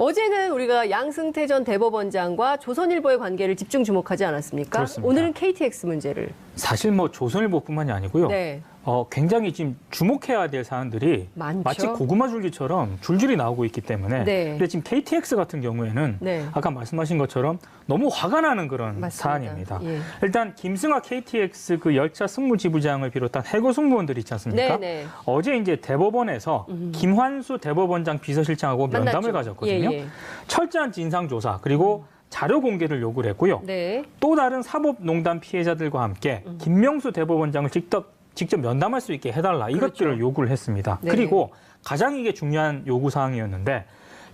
어제는 우리가 양승태 전 대법원장과 조선일보의 관계를 집중 주목하지 않았습니까? 그렇습니다. 오늘은 KTX 문제를. 사실 뭐 조선일보뿐만이 아니고요. 네. 굉장히 지금 주목해야 될 사안들이 많죠. 마치 고구마 줄기처럼 줄줄이 나오고 있기 때문에. 네. 근데 지금 KTX 같은 경우에는 네. 아까 말씀하신 것처럼 너무 화가 나는 그런 맞습니다. 사안입니다. 예. 일단 김승하 KTX 그 열차 승무지부장을 비롯한 해고 승무원들 있지 않습니까? 네. 어제 이제 대법원에서 김환수 대법원장 비서실장하고 면담을 만났죠. 가졌거든요. 예. 철저한 진상조사 그리고 자료 공개를 요구를 했고요. 네. 또 다른 사법농단 피해자들과 함께 김명수 대법원장을 직접 면담할 수 있게 해달라 이것들을 요구를 했습니다. 네. 그리고 가장 이게 중요한 요구사항이었는데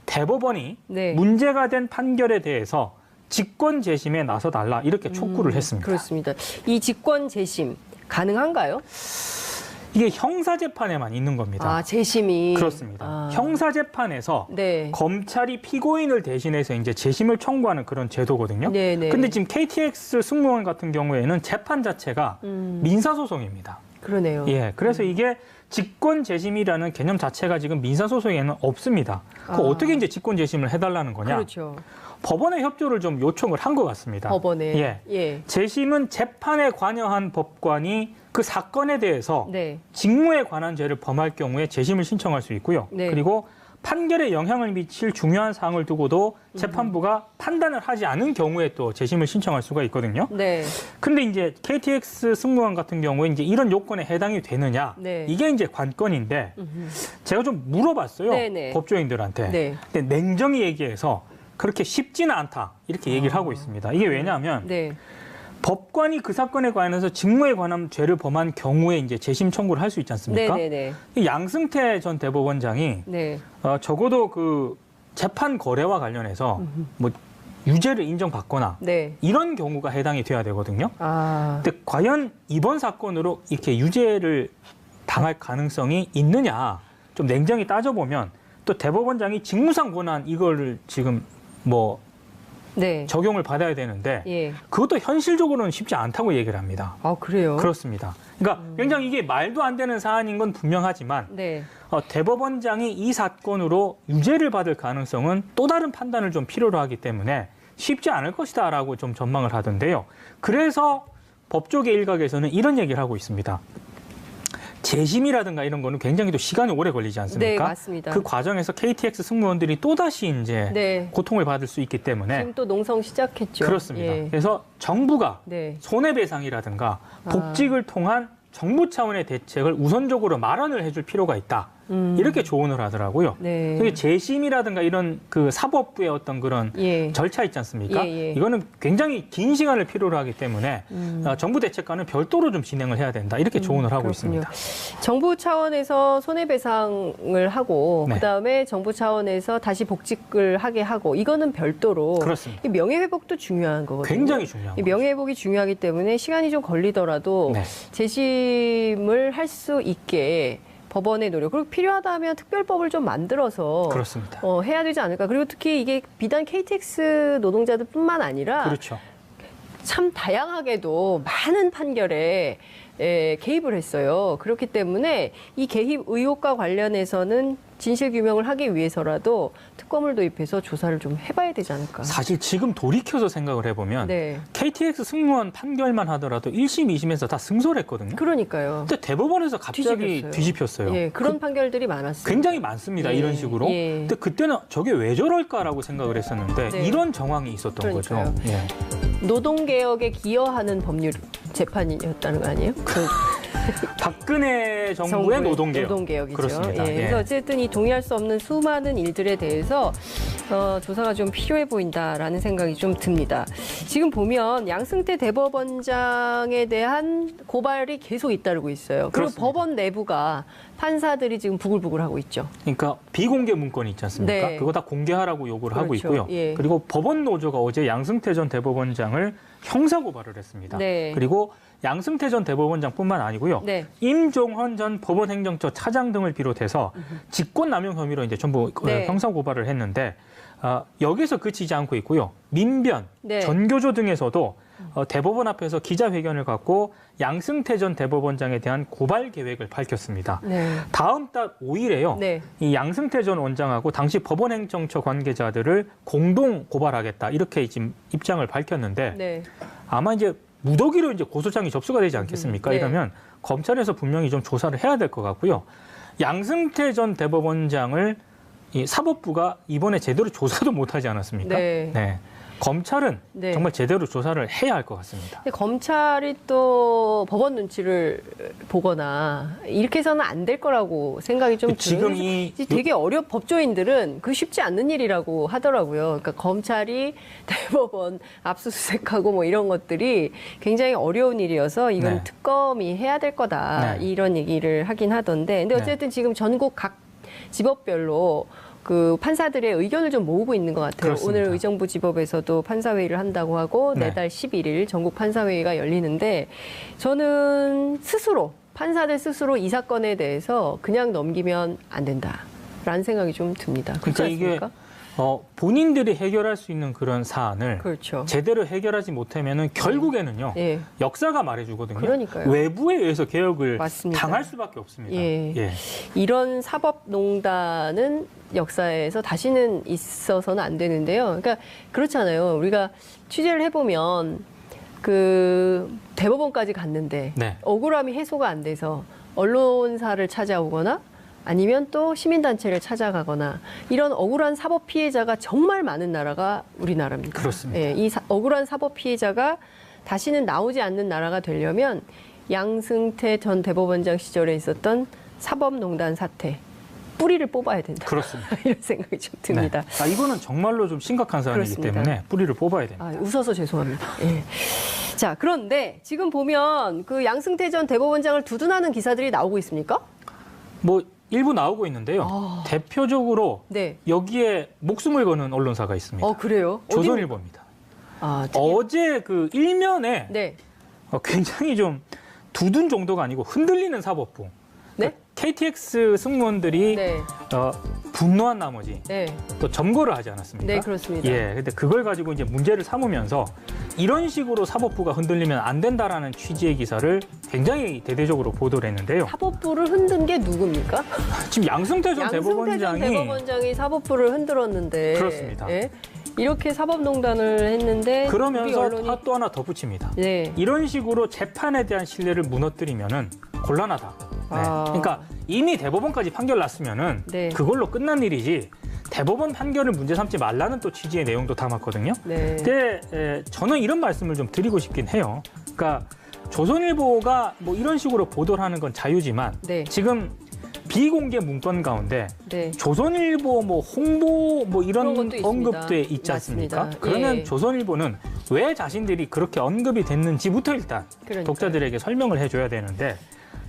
대법원이 네. 문제가 된 판결에 대해서 직권 재심에 나서달라 이렇게 촉구를 했습니다. 그렇습니다. 이 직권 재심 가능한가요? 이게 형사재판에만 있는 겁니다. 아, 재심이. 그렇습니다. 아. 형사재판에서 네. 검찰이 피고인을 대신해서 이제 재심을 청구하는 그런 제도거든요. 네네. 근데 지금 KTX 승무원 같은 경우에는 재판 자체가 민사소송입니다. 그러네요. 예, 그래서 이게 직권 재심이라는 개념 자체가 지금 민사소송에는 없습니다. 그 어떻게 이제 직권 재심을 해달라는 거냐? 그렇죠. 법원의 협조를 좀 요청을 한 것 같습니다. 법원에. 예. 재심은 재판에 관여한 법관이 그 사건에 대해서 네. 직무에 관한 죄를 범할 경우에 재심을 신청할 수 있고요. 네. 그리고 판결에 영향을 미칠 중요한 사항을 두고도 재판부가 판단을 하지 않은 경우에 또 재심을 신청할 수가 있거든요. 네. 근데 이제 KTX 승무원 같은 경우에 이제 이런 요건에 해당이 되느냐? 네. 이게 이제 관건인데 제가 좀 물어봤어요. 네네. 법조인들한테. 네. 근데 냉정히 얘기해서 그렇게 쉽지는 않다. 이렇게 얘기를 하고 있습니다. 이게 왜냐하면 네. 법관이 그 사건에 관해서 직무에 관한 죄를 범한 경우에 이제 재심 청구를 할 수 있지 않습니까? 네네네. 이 양승태 전 대법원장이 네. 적어도 그 재판 거래와 관련해서 뭐 유죄를 인정받거나 네. 이런 경우가 해당이 돼야 되거든요. 아. 근데 과연 이번 사건으로 이렇게 유죄를 당할 가능성이 있느냐? 좀 냉정히 따져보면 또 대법원장이 직무상 권한 이거를 지금 뭐 네. 적용을 받아야 되는데 예. 그것도 현실적으로는 쉽지 않다고 얘기를 합니다. 아, 그래요? 그렇습니다. 그러니까 굉장히 이게 말도 안 되는 사안인 건 분명하지만 네. 대법원장이 이 사건으로 유죄를 받을 가능성은 또 다른 판단을 좀 필요로 하기 때문에 쉽지 않을 것이다라고 좀 전망을 하던데요. 그래서 법조계 일각에서는 이런 얘기를 하고 있습니다. 재심이라든가 이런 거는 굉장히 또 시간이 오래 걸리지 않습니까? 네, 맞습니다. 그 과정에서 KTX 승무원들이 또다시 이제 네. 고통을 받을 수 있기 때문에 지금 또 농성 시작했죠. 그렇습니다. 예. 그래서 정부가 네. 손해배상이라든가 복직을 통한 정부 차원의 대책을 우선적으로 마련을 해줄 필요가 있다. 이렇게 조언을 하더라고요. 네. 그게 재심이라든가 이런 그 사법부의 어떤 그런 예. 절차 있지 않습니까? 예. 이거는 굉장히 긴 시간을 필요로 하기 때문에 정부 대책과는 별도로 좀 진행을 해야 된다. 이렇게 조언을 하고 그렇군요. 있습니다. 정부 차원에서 손해배상을 하고 네. 그다음에 정부 차원에서 다시 복직을 하게 하고 이거는 별도로 그렇습니다. 이 명예회복도 중요한 거거든요. 굉장히 중요한 이 거죠. 명예회복이 중요하기 때문에 시간이 좀 걸리더라도 네. 재심을 할 수 있게 법원의 노력 그리고 필요하다면 특별법을 좀 만들어서 그렇습니다. 해야 되지 않을까. 그리고 특히 이게 비단 KTX 노동자들뿐만 아니라 그렇죠. 참 다양하게도 많은 판결에 개입을 했어요. 그렇기 때문에 이 개입 의혹과 관련해서는 진실 규명을 하기 위해서라도 특검을 도입해서 조사를 좀 해봐야 되지 않을까. 사실 지금 돌이켜서 생각을 해보면 네. KTX 승무원 판결만 하더라도 1심, 2심에서 다 승소했거든요. 그러니까요. 근데 대법원에서 갑자기 뒤집혔어요. 예, 그런 판결들이 많았어요. 굉장히 많습니다. 예, 이런 식으로. 예. 근데 그때는 저게 왜 저럴까라고 생각을 했었는데 네. 이런 정황이 있었던 그러니까요. 거죠. 예. 노동개혁에 기여하는 법률 재판이었다는 거 아니에요? 박근혜 정부의 노동개혁. 노동개혁이죠. 그렇습니다. 예, 그래서 어쨌든 이 동의할 수 없는 수많은 일들에 대해서 조사가 좀 필요해 보인다라는 생각이 좀 듭니다. 지금 보면 양승태 대법원장에 대한 고발이 계속 잇따르고 있어요. 그리고 그렇습니다. 법원 내부가 판사들이 지금 부글부글하고 있죠. 그러니까 비공개 문건이 있지 않습니까? 네. 그거 다 공개하라고 요구를 하고 그렇죠. 있고요. 예. 그리고 법원 노조가 어제 양승태 전 대법원장을 형사고발을 했습니다. 네. 그리고 양승태 전 대법원장뿐만 아니고요. 네. 임종헌 전 법원행정처 차장 등을 비롯해서 직권남용 혐의로 이제 전부 네. 형사고발을 했는데 여기서 그치지 않고 있고요. 민변, 네. 전교조 등에서도 대법원 앞에서 기자회견을 갖고 양승태 전 대법원장에 대한 고발 계획을 밝혔습니다. 네. 다음 달 5일에요. 네. 이 양승태 전 원장하고 당시 법원행정처 관계자들을 공동 고발하겠다 이렇게 지금 입장을 밝혔는데 네. 아마 이제 무더기로 이제 고소장이 접수가 되지 않겠습니까? 네. 이러면 검찰에서 분명히 좀 조사를 해야 될 것 같고요. 양승태 전 대법원장을 이 사법부가 이번에 제대로 조사도 못하지 않았습니까? 네. 검찰은 네. 정말 제대로 조사를 해야 할 것 같습니다. 근데 검찰이 또 법원 눈치를 보거나 이렇게 해서는 안 될 거라고 생각이 좀 지금 들어요. 되게 법조인들은 그 쉽지 않는 일이라고 하더라고요. 그러니까 검찰이 대법원 압수수색하고 뭐 이런 것들이 굉장히 어려운 일이어서 이건 네. 특검이 해야 될 거다. 네. 이런 얘기를 하긴 하던데. 근데 어쨌든 지금 전국 각 지법별로 그 판사들의 의견을 좀 모으고 있는 것 같아요. 그렇습니다. 오늘 의정부 지법에서도 판사회의를 한다고 하고 네. 내달 11일 전국 판사회의가 열리는데 저는 스스로 판사들 스스로 이 사건에 대해서 그냥 넘기면 안 된다라는 생각이 좀 듭니다. 그렇지 그러니까 이게 않습니까? 본인들이 해결할 수 있는 그런 사안을 그렇죠. 제대로 해결하지 못하면은 결국에는요. 예. 역사가 말해주거든요. 그러니까요. 외부에 의해서 개혁을 맞습니다. 당할 수밖에 없습니다. 예. 이런 사법농단은 역사에서 다시는 있어서는 안 되는데요. 그러니까 그렇잖아요. 우리가 취재를 해보면 그 대법원까지 갔는데 네. 억울함이 해소가 안 돼서 언론사를 찾아오거나 아니면 또 시민단체를 찾아가거나 이런 억울한 사법 피해자가 정말 많은 나라가 우리나라입니다. 그렇습니다. 예, 이 억울한 사법 피해자가 다시는 나오지 않는 나라가 되려면 양승태 전 대법원장 시절에 있었던 사법농단 사태 뿌리를 뽑아야 된다. 그렇습니다. 이런 생각이 좀 듭니다. 네. 이거는 정말로 좀 심각한 사안이기 그렇습니다. 때문에 뿌리를 뽑아야 됩니다. 웃어서 죄송합니다. 예. 자, 그런데 지금 보면 그 양승태 전 대법원장을 두둔하는 기사들이 나오고 있습니까? 뭐 일부 나오고 있는데요. 대표적으로 네. 여기에 목숨을 거는 언론사가 있습니다. 그래요? 조선일보입니다. 어디? 어제 그 일면에 네. 굉장히 좀 두둔 정도가 아니고 흔들리는 사법부. 네? KTX 승무원들이 네. 분노한 나머지 네. 또 점거를 하지 않았습니까? 네, 그렇습니다. 예, 근데 그걸 가지고 이제 문제를 삼으면서 이런 식으로 사법부가 흔들리면 안 된다라는 취지의 기사를 굉장히 대대적으로 보도를 했는데요. 사법부를 흔든 게 누굽니까? 지금 양승태 전 양승태 전 대법원장이 대법원장이 사법부를 흔들었는데 그렇습니다. 예? 이렇게 사법농단을 했는데 우리 그러면서 언론이 또 하나 덧붙입니다. 네. 이런 식으로 재판에 대한 신뢰를 무너뜨리면은 곤란하다. 네. 그러니까 이미 대법원까지 판결 났으면은 네. 그걸로 끝난 일이지 대법원 판결을 문제 삼지 말라는 또 취지의 내용도 담았거든요. 네. 근데 저는 이런 말씀을 좀 드리고 싶긴 해요. 그러니까 조선일보가 뭐 이런 식으로 보도를 하는 건 자유지만 네. 지금 비공개 문건 가운데 네. 조선일보 뭐 홍보 뭐 이런 그런 것도 있습니다. 언급돼 있지 않습니까? 맞습니다. 그러면 예. 조선일보는 왜 자신들이 그렇게 언급이 됐는지부터 일단 그러니까요. 독자들에게 설명을 해줘야 되는데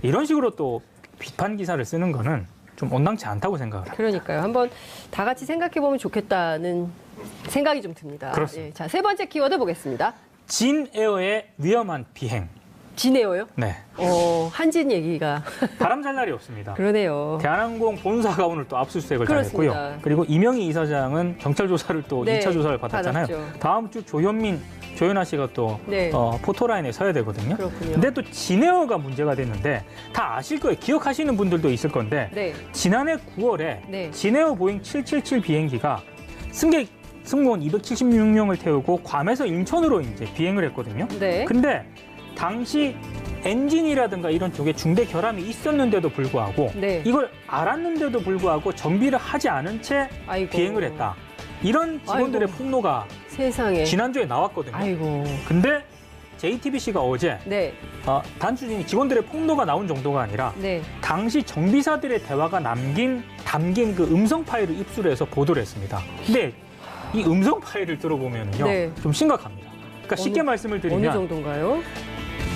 이런 식으로 또 비판 기사를 쓰는 거는 좀 온당치 않다고 생각을 합니다. 그러니까요. 한번 다 같이 생각해 보면 좋겠다는 생각이 좀 듭니다. 그렇습니다. 예. 자, 세 번째 키워드 보겠습니다. 진에어의 위험한 비행. 진에어요? 네. 한진 얘기가 바람 잘 날이 없습니다. 그러네요. 대한항공 본사가 오늘 또 압수수색을 그렇습니다. 당했고요. 그리고 이명희 이사장은 경찰 조사를 또 네, 2차 조사를 받았잖아요. 받았죠. 다음 주 조현아 씨가 또 네. 포토라인에 서야 되거든요. 그렇군요. 근데 또 진에어가 문제가 됐는데 다 아실 거예요. 기억하시는 분들도 있을 건데 네. 지난해 9월에 네. 진에어 보잉 777 비행기가 승무원 276명을 태우고 괌에서 인천으로 이제 비행을 했거든요. 네. 근데 당시 엔진이라든가 이런 쪽에 중대 결함이 있었는데도 불구하고 네. 이걸 알았는데도 불구하고 정비를 하지 않은 채 아이고. 비행을 했다. 이런 직원들의 아이고. 폭로가 세상에. 지난주에 나왔거든요. 아이고. 근데 JTBC가 어제 네. 단순히 직원들의 폭로가 나온 정도가 아니라 네. 당시 정비사들의 대화가 담긴 그 음성 파일을 입수해서 보도를 했습니다. 근데 이 음성 파일을 들어보면요, 네. 좀 심각합니다. 그러니까 쉽게 말씀을 어느 드리면 정도인가요?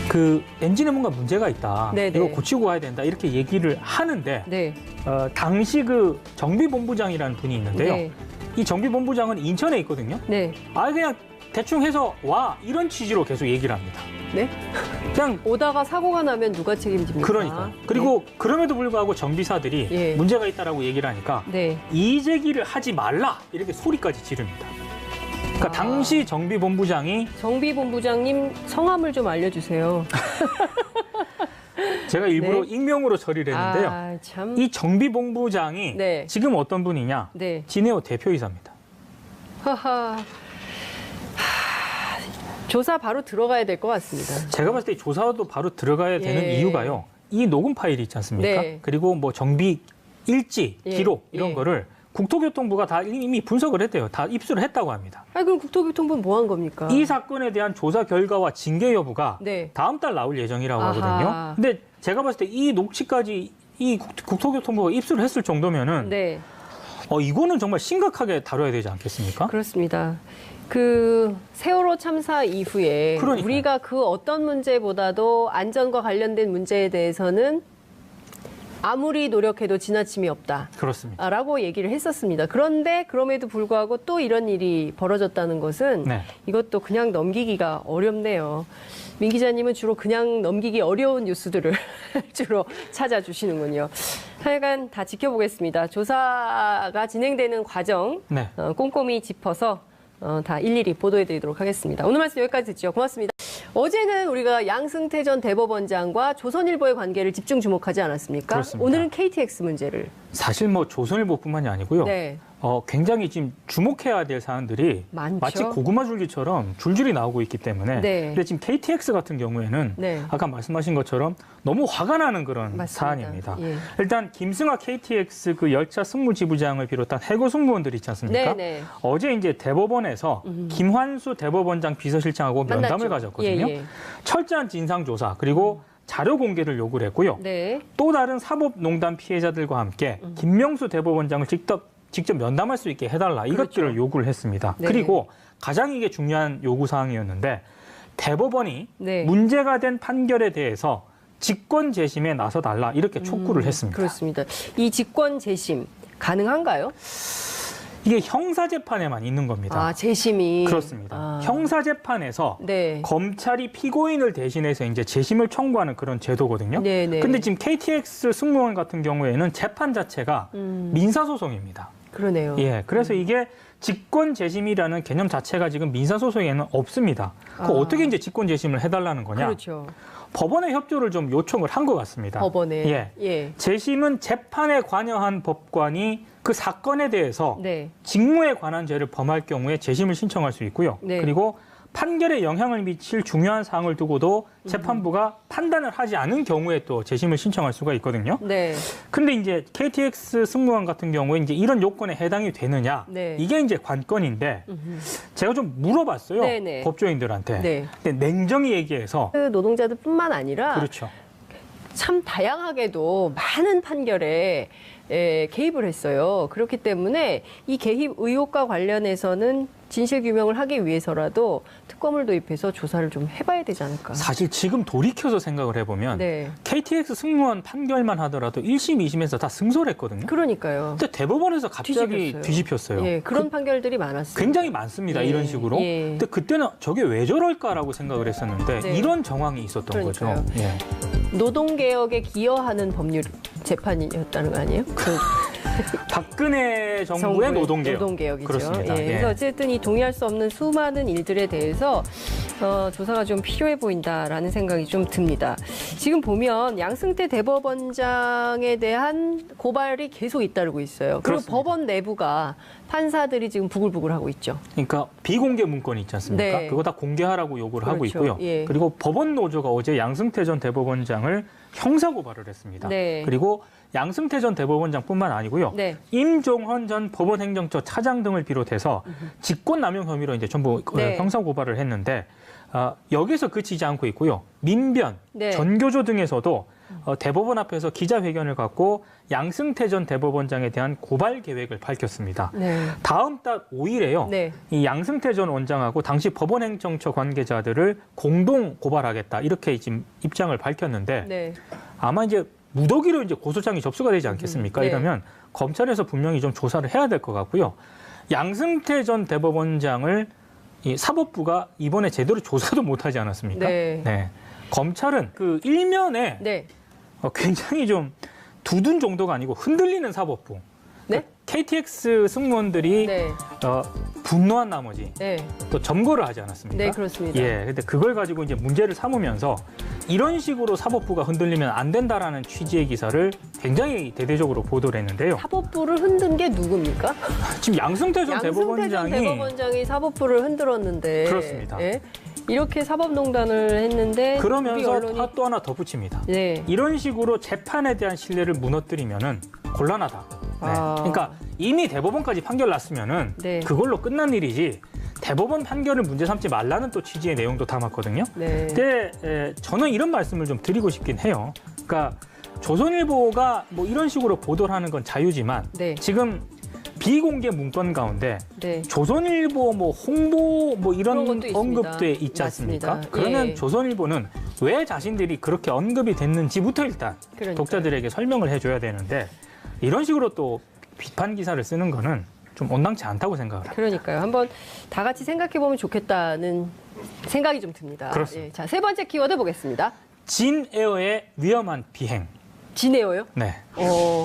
그 엔진에 뭔가 문제가 있다. 네, 이거 네. 고치고 와야 된다. 이렇게 얘기를 하는데 네. 당시 그 정비본부장이라는 분이 있는데요. 네. 이 정비본부장은 인천에 있거든요. 네. 그냥 대충 해서 와 이런 취지로 계속 얘기를 합니다. 네. 그냥 오다가 사고가 나면 누가 책임집니까? 그러니까 그리고 그럼에도 불구하고 정비사들이 예. 문제가 있다라고 얘기를 하니까 네. 이의 제기를 하지 말라 이렇게 소리까지 지릅니다. 그러니까 당시 정비본부장이 정비본부장님 성함을 좀 알려주세요. 제가 일부러 네. 익명으로 처리를 했는데요. 아, 참. 이 정비본부장이 네. 지금 어떤 분이냐? 네. 진에어 대표이사입니다. 하하. 조사 바로 들어가야 될 것 같습니다. 제가 봤을 때 조사도 바로 들어가야 되는 예. 이유가요. 이 녹음 파일이 있지 않습니까? 네. 그리고 뭐 정비 일지, 예. 기록 이런 예. 거를 국토교통부가 다 이미 분석을 했대요. 다 입수를 했다고 합니다. 아, 그럼 국토교통부는 뭐 한 겁니까? 이 사건에 대한 조사 결과와 징계 여부가 네. 다음 달 나올 예정이라고 아하. 하거든요. 근데 제가 봤을 때 이 녹취까지 이 국토교통부가 입수를 했을 정도면은 네. 이거는 정말 심각하게 다뤄야 되지 않겠습니까? 그렇습니다. 그 세월호 참사 이후에 그러니까요. 우리가 그 어떤 문제보다도 안전과 관련된 문제에 대해서는 아무리 노력해도 지나침이 없다. 그렇습니다. 라고 얘기를 했었습니다. 그런데 그럼에도 불구하고 또 이런 일이 벌어졌다는 것은 네. 이것도 그냥 넘기기가 어렵네요. 민 기자님은 주로 그냥 넘기기 어려운 뉴스들을 주로 찾아주시는군요. 하여간 다 지켜보겠습니다. 조사가 진행되는 과정 네. 꼼꼼히 짚어서 다 일일이 보도해드리도록 하겠습니다. 오늘 말씀 여기까지 듣죠. 고맙습니다. 어제는 우리가 양승태 전 대법원장과 조선일보의 관계를 집중 주목하지 않았습니까? 그렇습니다. 오늘은 KTX 문제를. 사실 뭐 조선일보뿐만이 아니고요. 네. 굉장히 지금 주목해야 될 사안들이 많죠. 마치 고구마 줄기처럼 줄줄이 나오고 있기 때문에. 네. 근데 지금 KTX 같은 경우에는 네. 아까 말씀하신 것처럼 너무 화가 나는 그런 맞습니다. 사안입니다. 예. 일단 김승하 KTX 그 열차 승무지부장을 비롯한 해고 승무원들 있지 않습니까? 네네. 어제 이제 대법원에서 김환수 대법원장 비서실장하고 면담을 만났죠. 가졌거든요. 예, 예. 철저한 진상 조사 그리고 자료 공개를 요구를 했고요. 네. 또 다른 사법농단 피해자들과 함께 김명수 대법원장을 직접 면담할 수 있게 해달라 이것들을 그렇죠. 요구를 했습니다. 네. 그리고 가장 이게 중요한 요구 사항이었는데 대법원이 네. 문제가 된 판결에 대해서 직권 재심에 나서달라 이렇게 촉구를 했습니다. 그렇습니다. 이 직권 재심 가능한가요? 이게 형사 재판에만 있는 겁니다. 아, 재심이. 그렇습니다. 아. 형사 재판에서 네. 검찰이 피고인을 대신해서 이제 재심을 청구하는 그런 제도거든요. 네네. 근데 지금 KTX 승무원 같은 경우에는 재판 자체가 민사소송입니다. 그러네요. 예, 그래서 이게 직권 재심이라는 개념 자체가 지금 민사소송에는 없습니다. 그 어떻게 이제 직권 재심을 해달라는 거냐? 그렇죠. 법원의 협조를 좀 요청을 한 것 같습니다. 법원에. 예. 예. 재심은 재판에 관여한 법관이 그 사건에 대해서 네. 직무에 관한 죄를 범할 경우에 재심을 신청할 수 있고요. 네. 그리고 판결에 영향을 미칠 중요한 사항을 두고도 재판부가 판단을 하지 않은 경우에 또 재심을 신청할 수가 있거든요. 네. 근데 이제 KTX 승무원 같은 경우에 이제 이런 요건에 해당이 되느냐 네. 이게 이제 관건인데 제가 좀 물어봤어요. 네네. 법조인들한테. 네. 근데 냉정히 얘기해서 그 노동자들뿐만 아니라 그렇죠. 참 다양하게도 많은 판결에 개입을 했어요. 그렇기 때문에 이 개입 의혹과 관련해서는 진실 규명을 하기 위해서라도 특검을 도입해서 조사를 좀 해봐야 되지 않을까. 사실 지금 돌이켜서 생각을 해보면 네. KTX 승무원 판결만 하더라도 1심, 2심에서 다 승소했거든요. 그러니까요. 근데 대법원에서 갑자기 뒤집혔어요. 뒤집혔어요. 예, 그런 판결들이 많았어요. 굉장히 많습니다. 예, 이런 식으로. 예. 근데 그때는 저게 왜 저럴까라고 생각을 했었는데 네. 이런 정황이 있었던 그러니까요. 거죠. 예. 노동개혁에 기여하는 법률 재판이었다는 거 아니에요? 박근혜 정부의 노동개혁. 노동개혁이죠. 그렇습니다. 예, 예. 그래서 어쨌든 이 동의할 수 없는 수많은 일들에 대해서 조사가 좀 필요해 보인다라는 생각이 좀 듭니다. 지금 보면 양승태 대법원장에 대한 고발이 계속 잇따르고 있어요. 그리고 그렇습니다. 법원 내부가 판사들이 지금 부글부글하고 있죠. 그러니까 비공개 문건이 있지 않습니까? 네. 그거 다 공개하라고 요구를 하고 그렇죠. 있고요. 예. 그리고 법원 노조가 어제 양승태 전 대법원장을 형사고발을 했습니다. 네. 그리고 양승태 전 대법원장뿐만 아니고요. 네. 임종헌 전 법원행정처 차장 등을 비롯해서 직권남용 혐의로 이제 전부 네. 형사고발을 했는데 여기서 그치지 않고 있고요. 민변, 네. 전교조 등에서도 대법원 앞에서 기자회견을 갖고 양승태 전 대법원장에 대한 고발 계획을 밝혔습니다. 네. 다음 달 5일에요. 네. 이 양승태 전 원장하고 당시 법원행정처 관계자들을 공동 고발하겠다 이렇게 지금 입장을 밝혔는데 네. 아마 이제 무더기로 이제 고소장이 접수가 되지 않겠습니까? 네. 이러면 검찰에서 분명히 좀 조사를 해야 될 것 같고요. 양승태 전 대법원장을 이 사법부가 이번에 제대로 조사도 못하지 않았습니까? 네. 검찰은 그 일면에 네. 굉장히 좀 두둔 정도가 아니고 흔들리는 사법부. 네? KTX 승무원들이 네. 분노한 나머지 네. 또 점거를 하지 않았습니까? 네, 그렇습니다. 예, 근데 그걸 가지고 이제 문제를 삼으면서 이런 식으로 사법부가 흔들리면 안 된다라는 취지의 기사를 굉장히 대대적으로 보도를 했는데요. 사법부를 흔든 게 누굽니까? 지금 양승태 전 양승태 전 대법원장이 사법부를 흔들었는데 그렇습니다. 예? 이렇게 사법농단을 했는데 그러면서 우리 언론이 또 하나 덧붙입니다. 네. 이런 식으로 재판에 대한 신뢰를 무너뜨리면은 곤란하다. 네. 아. 그러니까 이미 대법원까지 판결 났으면은 네. 그걸로 끝난 일이지 대법원 판결을 문제 삼지 말라는 또 취지의 내용도 담았거든요. 네. 근데 저는 이런 말씀을 좀 드리고 싶긴 해요. 그러니까 조선일보가 뭐 이런 식으로 보도를 하는 건 자유지만 네. 지금 비공개 문건 가운데 네. 조선일보 뭐 홍보 뭐 이런 그런 것도 언급돼 있습니다. 있지 않습니까? 맞습니다. 그러면 예. 조선일보는 왜 자신들이 그렇게 언급이 됐는지부터 일단 그러니까요. 독자들에게 설명을 해줘야 되는데 이런 식으로 또 비판 기사를 쓰는 거는 좀 온당치 않다고 생각을 합니다. 그러니까요. 한번 다 같이 생각해 보면 좋겠다는 생각이 좀 듭니다. 그렇습니다. 예. 자, 세 번째 키워드 보겠습니다. 진에어의 위험한 비행. 진에어요? 네.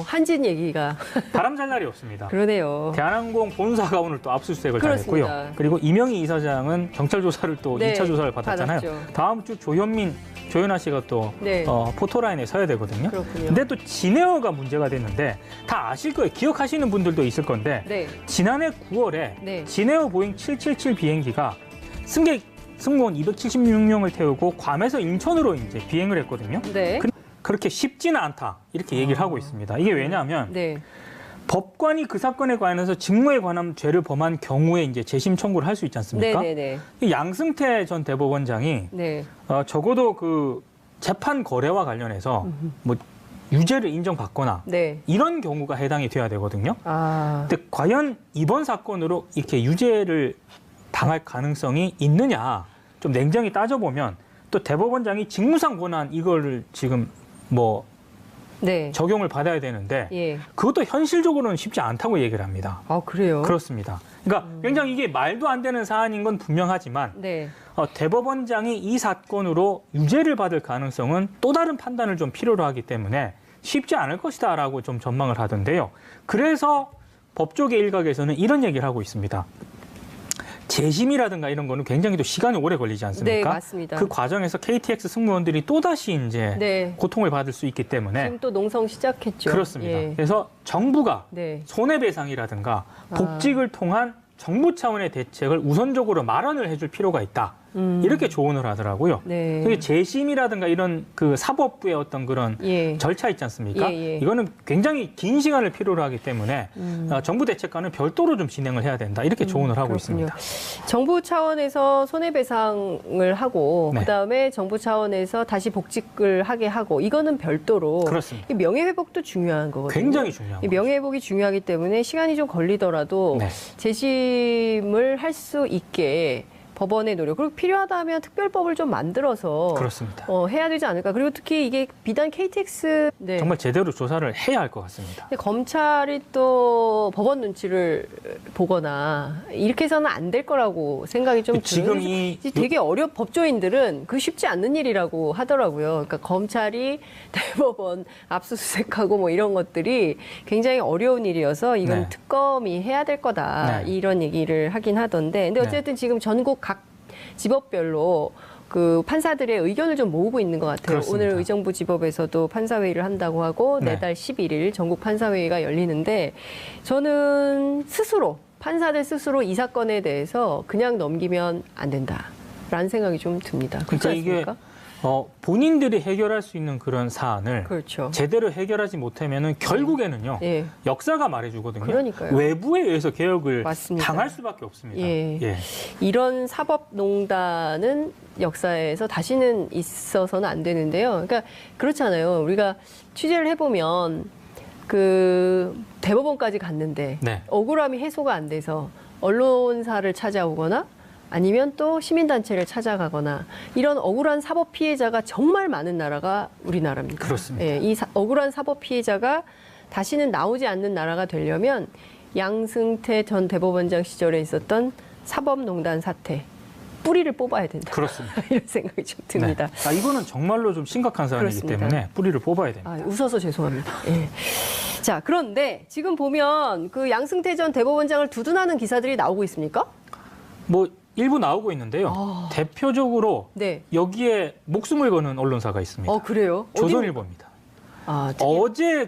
한진 얘기가 바람 잘 날이 없습니다. 그러네요. 대한항공 본사가 오늘 또 압수수색을 그렇습니다. 당했고요. 그리고 이명희 이사장은 경찰 조사를 또 네, 2차 조사를 받았잖아요. 받았죠. 다음 주 조현아 씨가 또 네. 포토라인에 서야 되거든요. 그렇군요. 근데 또 진에어가 문제가 됐는데 다 아실 거예요. 기억하시는 분들도 있을 건데 네. 지난해 9월에 네. 진에어 보잉 777 비행기가 승객 승무원 276명을 태우고 괌에서 인천으로 이제 비행을 했거든요. 네. 그렇게 쉽지는 않다 이렇게 얘기를 하고 있습니다. 이게 왜냐하면 네. 법관이 그 사건에 관해서 직무에 관한 죄를 범한 경우에 이제 재심 청구를 할 수 있지 않습니까? 네, 네, 이 양승태 전 대법원장이 네. 적어도 그 재판 거래와 관련해서 뭐 유죄를 인정받거나 네. 이런 경우가 해당이 돼야 되거든요. 아. 근데 과연 이번 사건으로 이렇게 유죄를 당할 가능성이 있느냐 좀 냉정히 따져보면 또 대법원장이 직무상 권한 이거를 지금 뭐 네. 적용을 받아야 되는데 예. 그것도 현실적으로는 쉽지 않다고 얘기를 합니다. 아, 그래요? 그렇습니다. 그러니까 굉장히 이게 말도 안 되는 사안인 건 분명하지만 네. 대법원장이 이 사건으로 유죄를 받을 가능성은 또 다른 판단을 좀 필요로 하기 때문에 쉽지 않을 것이다라고 좀 전망을 하던데요. 그래서 법조계 일각에서는 이런 얘기를 하고 있습니다. 재심이라든가 이런 거는 굉장히 또 시간이 오래 걸리지 않습니까? 네, 맞습니다. 그 과정에서 KTX 승무원들이 또다시 이제 네. 고통을 받을 수 있기 때문에 지금 또 농성 시작했죠. 그렇습니다. 예. 그래서 정부가 네. 손해배상이라든가 복직을 통한 정부 차원의 대책을 우선적으로 마련을 해줄 필요가 있다. 이렇게 조언을 하더라고요. 네. 그게 재심이라든가 이런 그 사법부의 어떤 그런 예. 절차 있지 않습니까? 예, 예. 이거는 굉장히 긴 시간을 필요로 하기 때문에 정부 대책과는 별도로 좀 진행을 해야 된다. 이렇게 조언을 하고 그렇군요. 있습니다. 정부 차원에서 손해배상을 하고 네. 그다음에 정부 차원에서 다시 복직을 하게 하고 이거는 별도로 그렇습니다. 이 명예회복도 중요한 거거든요. 굉장히 중요한 이 거죠. 명예회복이 중요하기 때문에 시간이 좀 걸리더라도 네. 재심을 할 수 있게 법원의 노력 그리고 필요하다면 특별법을 좀 만들어서 그렇습니다. 해야 되지 않을까. 그리고 특히 이게 비단 KTX 네. 정말 제대로 조사를 해야 할 것 같습니다. 근데 검찰이 또 법원 눈치를 보거나 이렇게 해서는 안 될 거라고 생각이 좀 지금 드는데 되게 법조인들은 그 쉽지 않는 일이라고 하더라고요. 그러니까 검찰이 대법원 압수수색하고 뭐 이런 것들이 굉장히 어려운 일이어서 이건 네. 특검이 해야 될 거다. 네. 이런 얘기를 하긴 하던데 근데 어쨌든 지금 전국 각 지법별로 그 판사들의 의견을 좀 모으고 있는 것 같아요. 그렇습니다. 오늘 의정부 지법에서도 판사회의를 한다고 하고 네. 내달 11일 전국 판사회의가 열리는데 저는 스스로 판사들 스스로 이 사건에 대해서 그냥 넘기면 안 된다라는 생각이 좀 듭니다. 그렇지 그러니까 이게 않습니까? 본인들이 해결할 수 있는 그런 사안을 그렇죠. 제대로 해결하지 못하면은 결국에는요. 예. 역사가 말해주거든요. 그러니까요. 외부에 의해서 개혁을 맞습니다. 당할 수밖에 없습니다. 예. 이런 사법농단은 역사에서 다시는 있어서는 안 되는데요. 그러니까 그렇잖아요. 우리가 취재를 해보면 그 대법원까지 갔는데 네. 억울함이 해소가 안 돼서 언론사를 찾아오거나 아니면 또 시민단체를 찾아가거나 이런 억울한 사법 피해자가 정말 많은 나라가 우리나라입니다. 그렇습니다. 예, 이 억울한 사법 피해자가 다시는 나오지 않는 나라가 되려면 양승태 전 대법원장 시절에 있었던 사법농단 사태 뿌리를 뽑아야 된다. 그렇습니다. 이런 생각이 좀 듭니다. 네. 이거는 정말로 좀 심각한 사안이기 그렇습니다. 때문에 뿌리를 뽑아야 됩니다. 웃어서 죄송합니다. 예. 자, 그런데 지금 보면 그 양승태 전 대법원장을 두둔하는 기사들이 나오고 있습니까? 뭐 일부 나오고 있는데요. 대표적으로 네. 여기에 목숨을 거는 언론사가 있습니다. 그래요? 조선일보입니다. 아, 어제